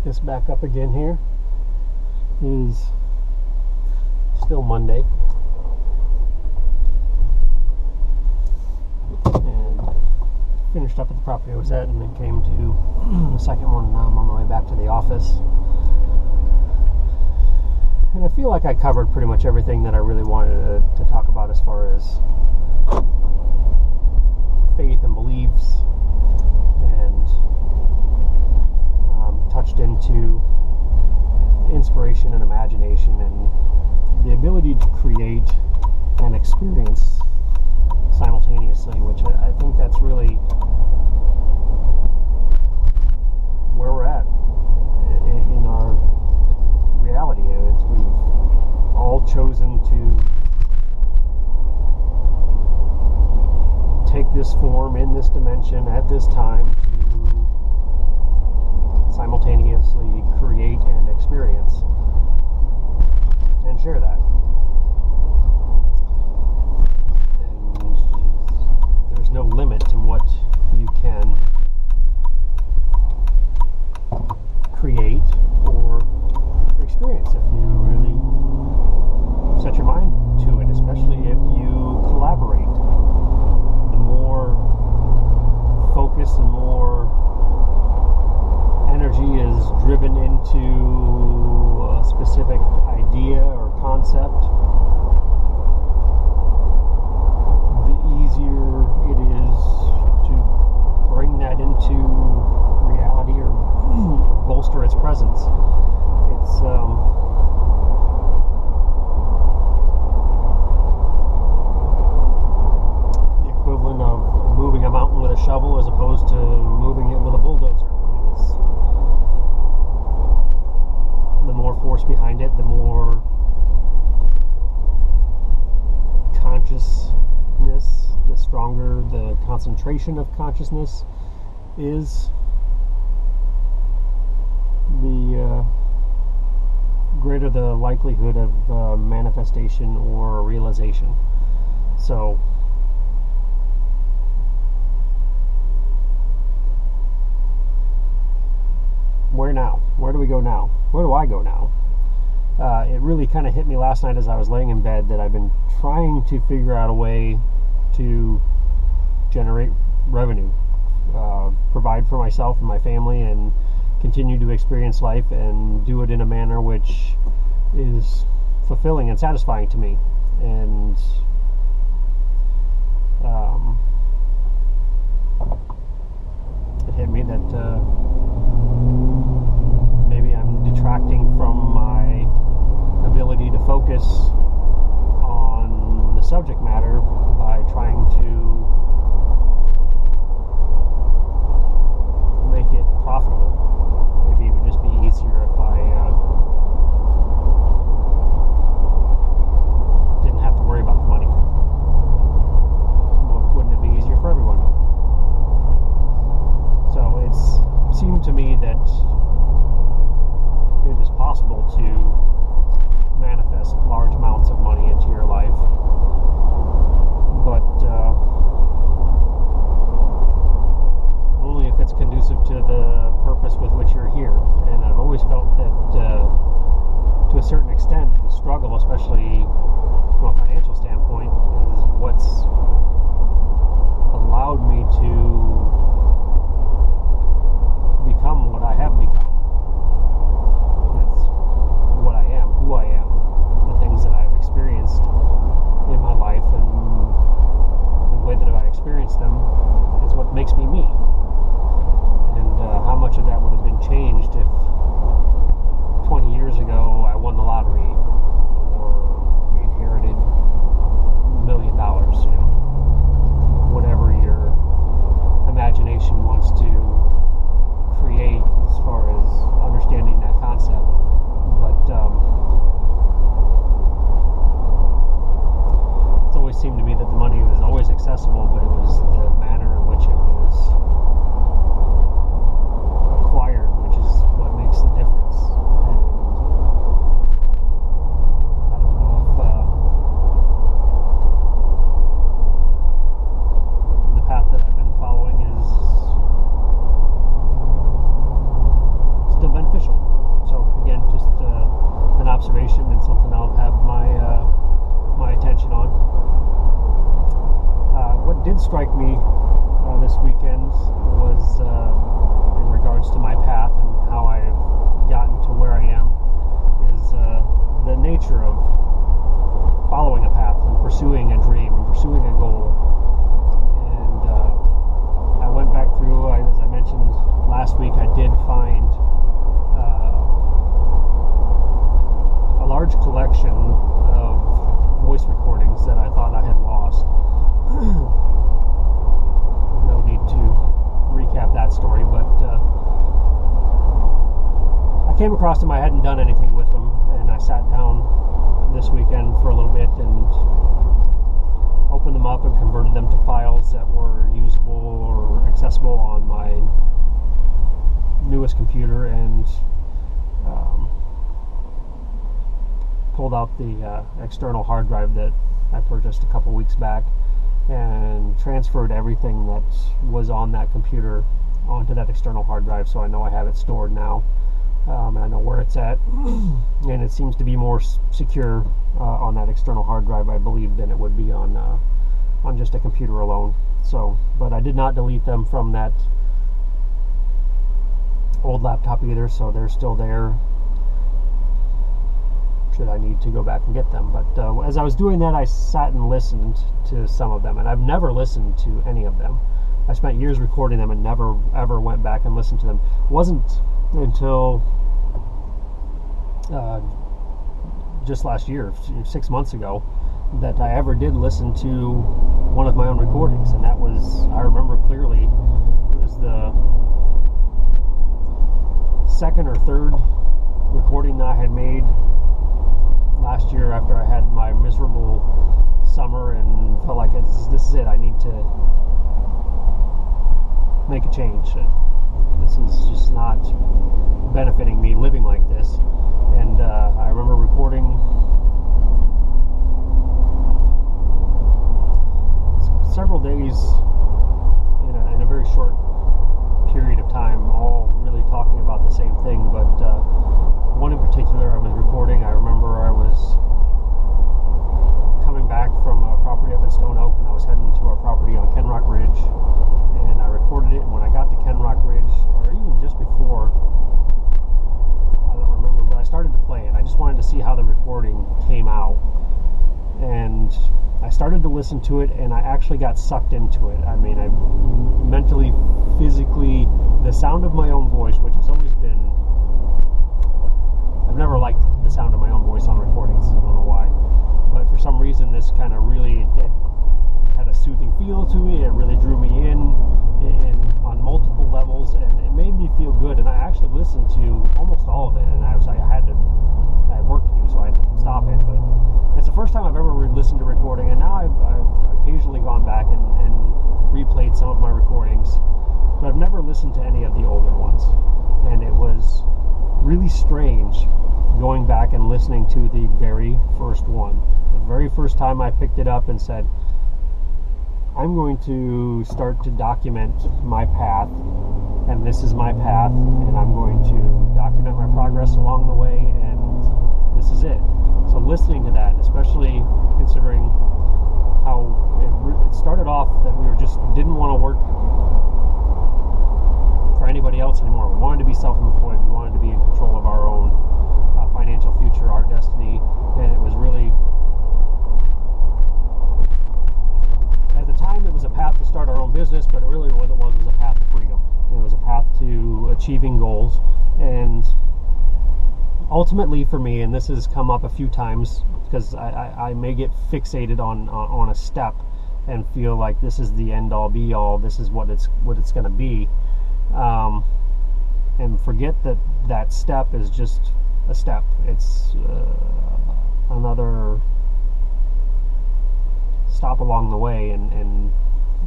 this back up again here. It is still Monday. And finished up at the property I was at and then came to the second one, and now I'm on my way back to the office. And I feel like I covered pretty much everything that I really wanted to talk about as far as faith and beliefs, and touched into inspiration and imagination and the ability to create and experience simultaneously, which I think that's really where we're at in our reality. We've all chosen to take this form in this dimension at this time to simultaneously create and experience and share that. And there's no limit to what you can create or experience if you really set your mind to it, especially if you collaborate. The more focus, the more energy is driven into a specific idea or concept, the easier it is to bring that into reality or bolster its presence. It's the equivalent of moving a mountain with a shovel as opposed to moving it with a bulldozer. The more force behind it, the more consciousness, the stronger the concentration of consciousness is, the greater the likelihood of manifestation or realization. So where now? Where do we go now? Where do I go now? It really kind of hit me last night as I was laying in bed that I've been trying to figure out a way to generate revenue, provide for myself and my family, and continue to experience life and do it in a manner which is fulfilling and satisfying to me. And it hit me that maybe I'm detracting from my ability to focus on the subject matter by trying to make it profitable. Maybe it would just be easier if I didn't have to worry about the money. Wouldn't it be easier for everyone? So it seemed to me that it is possible to manifest large amounts of money into your life, but only if it's conducive to the purpose with which you're here. And I've always felt that to a certain extent the struggle, especially from a financial standpoint, is what's allowed me to become what I have become. That's what I am, who I am, the things that I've experienced in my life, and the way that I experience them is what makes me me. And how much of that would have been changed if 20 years ago I won the lottery or inherited $1 million, whatever your imagination wants to create as far as understanding that concept. But it's always seemed to me that the money was always accessible, but it was the manner in which it was acquired, which is what makes the difference. And I don't know if me this weekend was in regards to my path and how I've gotten to where I am is the nature of following a path and pursuing a dream and pursuing a goal. And I went back through, as I mentioned last week, I did find a large collection of voice recordings that I thought I had lost. No need to recap that story, but I came across them. I hadn't done anything with them, and I sat down this weekend for a little bit and opened them up and converted them to files that were usable or accessible on my newest computer, and pulled out the external hard drive that I purchased a couple weeks back and transferred everything that was on that computer onto that external hard drive, so I know I have it stored now, and I know where it's at, and it seems to be more secure on that external hard drive, I believe, than it would be on just a computer alone. So, but I did not delete them from that old laptop either, so they're still there should I need to go back and get them. But as I was doing that, I sat and listened to some of them, and I've never listened to any of them. I spent years recording them and never ever went back and listened to them. It wasn't until just last year, 6 months ago, that I ever did listen to one of my own recordings, and that was, I remember clearly, it was the second or third recording that I had made last year after I had my miserable summer and felt like this is it. I need to make a change. This is just not benefiting me living like this. And I remember recording several days in a very short period of time, all really talking about the same thing, but one in particular I was recording. I remember I was coming back from a property up in Stone Oak, and I was heading to our property on Kenrock Ridge, and I recorded it, and when I got to Kenrock Ridge, or even just before, I don't remember, but I started to play it. I just wanted to see how the recording came out, and I started to listen to it, and I actually got sucked into it. I mean, I mentally, physically, the sound of my own voice, which has always been, I've never liked the sound of my own voice on recordings, I don't know why, but for some reason this kind of really, it had a soothing feel to it. It really drew me in on multiple levels, and it made me feel good, and I actually listened to almost all of it, and I had work to do, so I had to stop it, but it's the first time I've ever listened to recording, and now I've occasionally gone back and replayed some of my recordings, but I've never listened to any of the older ones, and it was really strange going back and listening to the very first one. The very first time I picked it up and said, I'm going to start to document my path, and this is my path, and I'm going to document my progress along the way, and this is it. So listening to that, especially considering how it started off that we didn't want to work for anybody else anymore. We wanted to be self-employed. We wanted to be in control of our own financial future, our destiny, and it was really, at the time, it was a path to start our own business, but really what it was a path to freedom. It was a path to achieving goals, and ultimately for me, and this has come up a few times, because I may get fixated on a step and feel like this is the end all be all, this is what it's going to be, and forget that step is just a step. It's another stop along the way and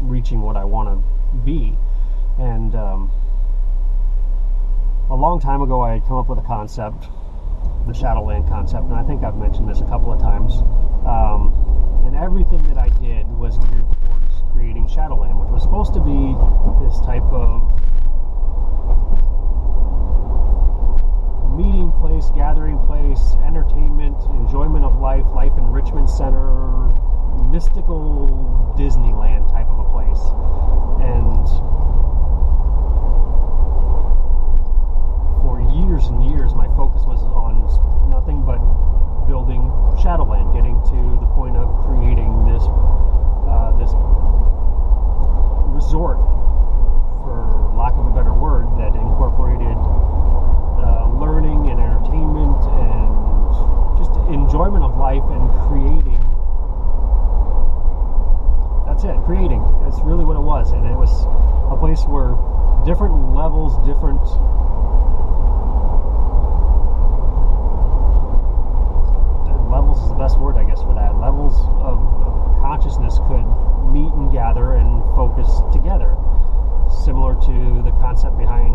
reaching what I want to be. And a long time ago I had come up with a concept, the Shadowland concept, and I think I've mentioned this a couple of times, and everything that I did was geared towards creating Shadowland, which was supposed to be this type of meeting place, gathering place, entertainment, enjoyment of life enrichment center, mystical Disneyland type of a place. And for years and years, my focus was on nothing but building Shadowland, getting to the point of creating this resort, for lack of a better word, that incorporated learning and entertainment and just enjoyment of life and creating. That's it, creating. That's really what it was. And it was a place where different levels, different levels is the best word, I guess, for that. Levels of consciousness could meet and gather and focus together. Similar to the concept behind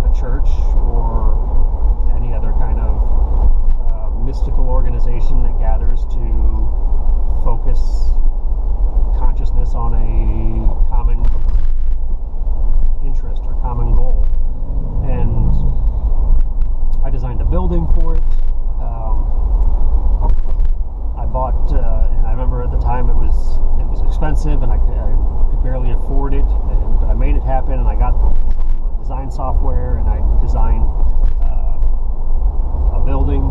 a church or any other kind of mystical organization that gathers to focus consciousness on a common interest or common goal. And I designed a building for it. I bought, and I remember at the time it was expensive, and I could barely afford it. But I made it happen, and I got some design software, and I designed a building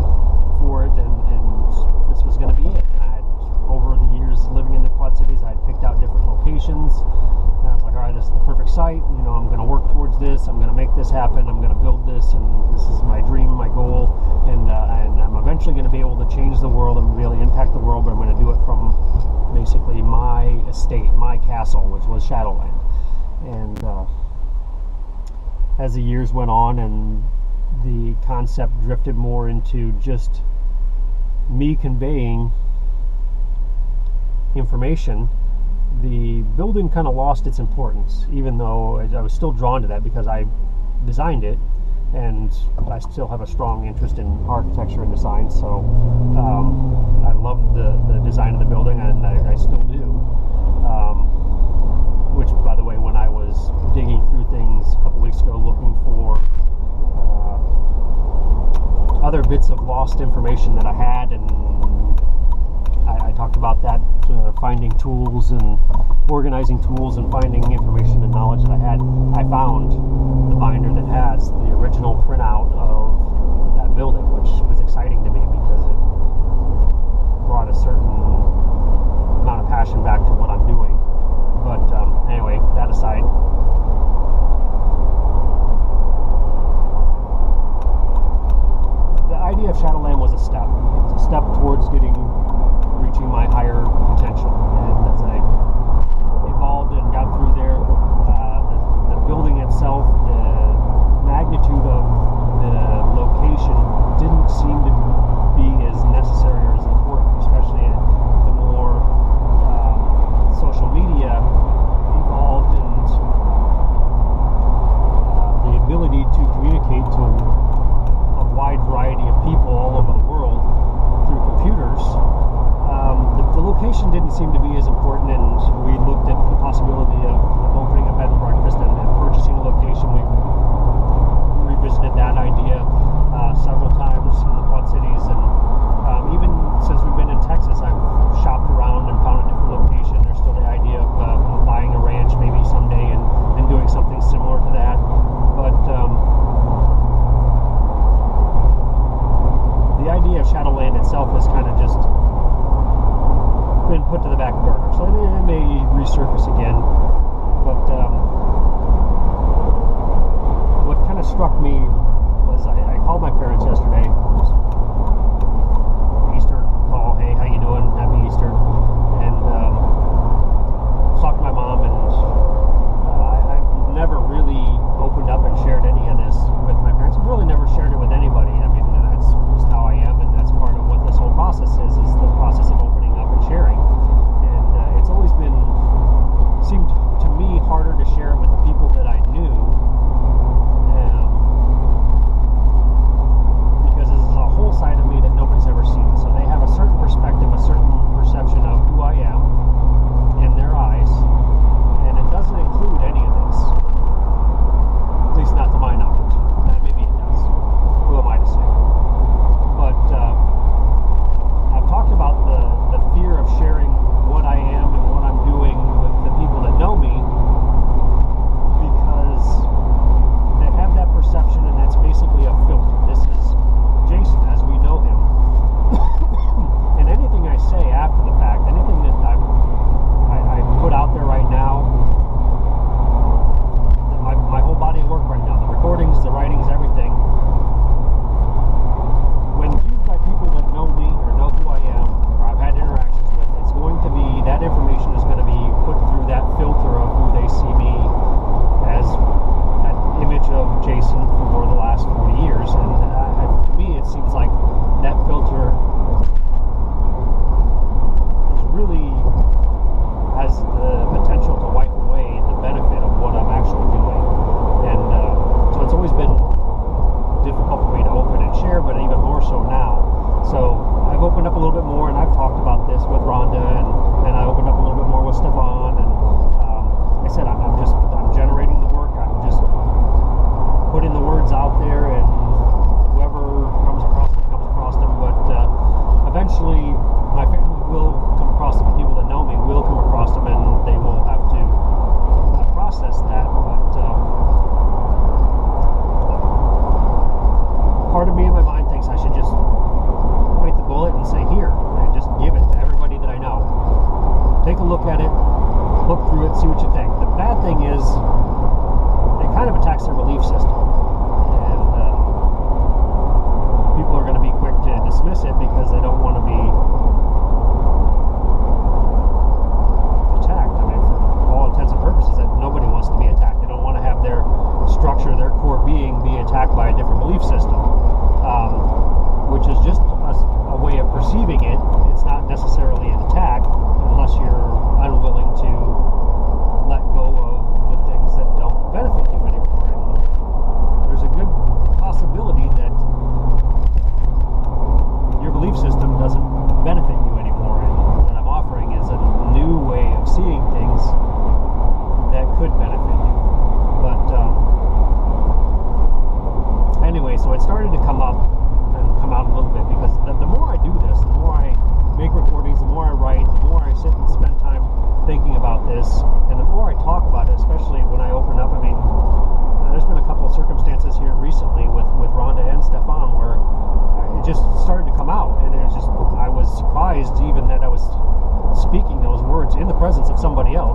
for it, and this was going to be it. And I had, over the years living in the Quad Cities, I had picked out different locations, and I was like, all right, this is the perfect site. You know, I'm going to work towards this. I'm going to make this happen. I'm going to build this, and this is my dream, my goal, and I'm eventually going to be able to change the world and really impact the world, but I'm going to do it from basically my estate, my castle, which was Shadowland. And as the years went on and the concept drifted more into just me conveying information, the building kind of lost its importance, even though I was still drawn to that because I designed it, and I still have a strong interest in architecture and design, so I love the design of the building, and I still do. Which, by the way, when I was digging through things a couple weeks ago looking for other bits of lost information that I had, and I talked about that, finding tools and organizing tools and finding information and knowledge that I had. I found the binder that has the original printout of that building, which was exciting to me because it brought a certain amount of passion back to what I'm doing. But anyway, that aside, the idea of Shadowland was a step. It's a step towards reaching my higher potential. And as I evolved and got through there,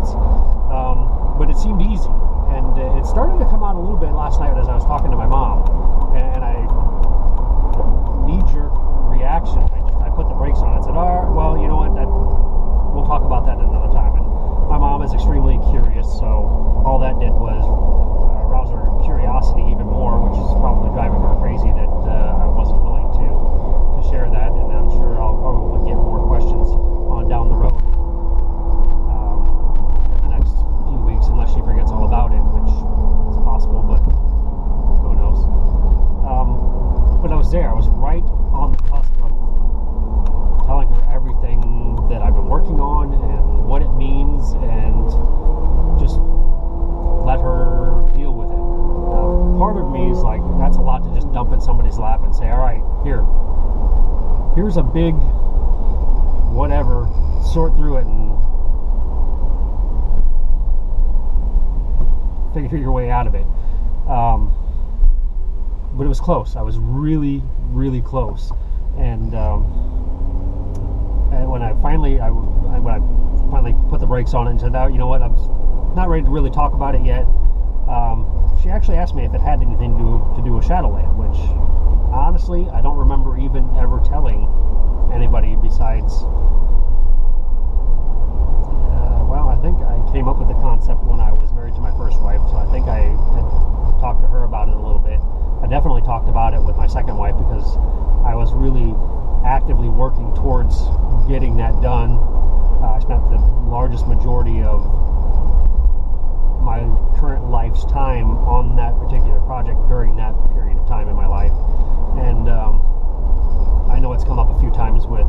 questions. But it seemed easy, and it started to come out a little bit last night as I was talking to my mom, and I knee-jerk reaction. I put the brakes on and said, "Oh, well, you know what? We'll talk about that another time." And my mom is extremely curious, so all that did was rouse her curiosity even more, which is probably driving her crazy that I wasn't willing to share that. And I'm sure I'll probably get more questions on down the road in the next few weeks, unless she forgets all about it, which is possible, but who knows. But I was there. I was right on the cusp of telling her everything that I've been working on and what it means, and just let her deal with it. Part of me is like, that's a lot to just dump in somebody's lap and say, all right, here's a big whatever, sort through it and figure your way out of it. But it was close. I was really, really close. And when I finally put the brakes on it and said, "Oh, you know what? I'm not ready to really talk about it yet." She actually asked me if it had anything to do with Shadowland, which honestly I don't remember even ever telling anybody besides. Well, I think I came up with the concept when I was married to my first wife, so I think I had talked to her about it a little bit. I definitely talked about it with my second wife because I was really actively working towards getting that done. I spent the largest majority of my current life's time on that particular project during that period of time in my life. And I know it's come up a few times with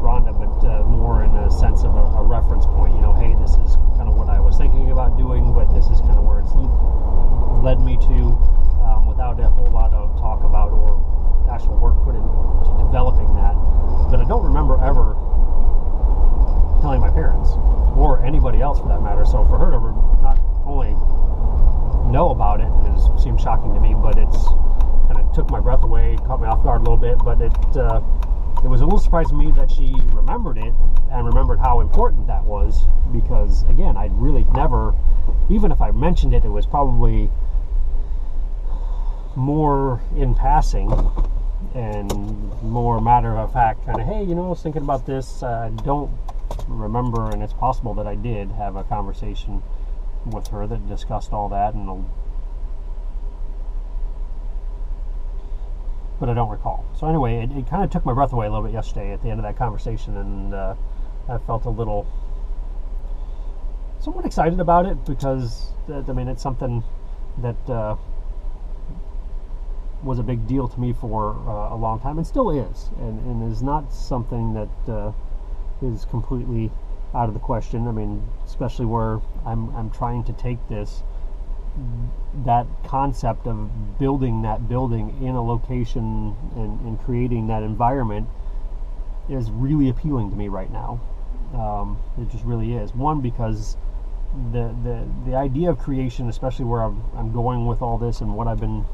Rhonda, but more in a sense of a reference point. You know, hey, this is kind of what I was thinking about doing, but this is kind of where it's led me to, without a whole lot of talk about or actual work put into developing that. But I don't remember ever telling my parents or anybody else for that matter. So for her to not only know about it, seemed shocking to me, but it's kind of took my breath away, caught me off guard a little bit. But it was a little surprising to me that she remembered it and remembered how important that was, because again, I'd really never, even if I mentioned it, it was probably more in passing and more matter of fact, kind of, hey, you know, I was thinking about this. I don't remember, and it's possible that I did have a conversation with her that discussed all that, but I don't recall. So anyway, it kind of took my breath away a little bit yesterday at the end of that conversation, and I felt a little somewhat excited about it because, I mean, it's something that was a big deal to me for a long time, and still is, and is not something that is completely out of the question. I mean, especially where I'm trying to take that concept of building that building in a location and creating that environment is really appealing to me right now. It just really is. One, because the idea of creation, especially where I'm going with all this and what I've been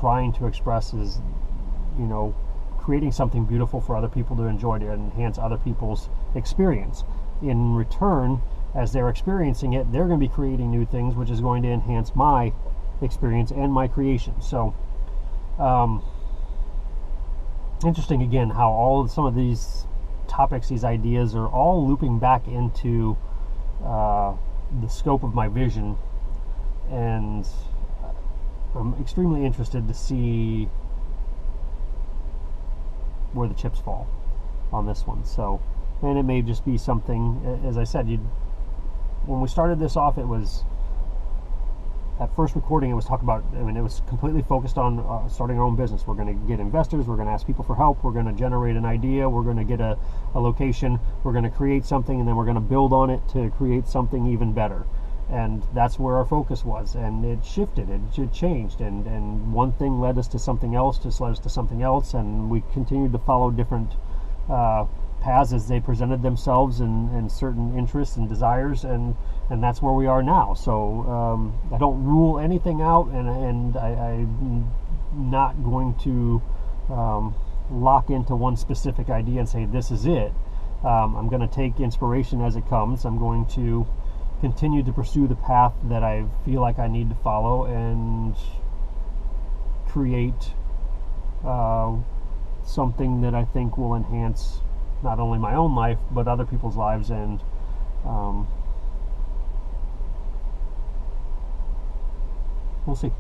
trying to express, is, you know, creating something beautiful for other people to enjoy, to enhance other people's experience. In return, as they're experiencing it, they're going to be creating new things, which is going to enhance my experience and my creation. So interesting again how some of these topics, these ideas, are all looping back into the scope of my vision, and I'm extremely interested to see where the chips fall on this one. So, and it may just be something, as I said, when we started this off, it was, that first recording, it was talk about, I mean, it was completely focused on starting our own business. We're going to get investors, we're going to ask people for help, we're going to generate an idea, we're going to get a location, we're going to create something, and then we're going to build on it to create something even better. And that's where our focus was, and it shifted, it changed, and one thing led us to something else, just led us to something else, and we continued to follow different paths as they presented themselves, and certain interests and desires, and that's where we are now. So I don't rule anything out, and I'm not going to lock into one specific idea and say this is it. I'm going to take inspiration as it comes. I'm going to continue to pursue the path that I feel like I need to follow and create something that I think will enhance not only my own life but other people's lives, and we'll see.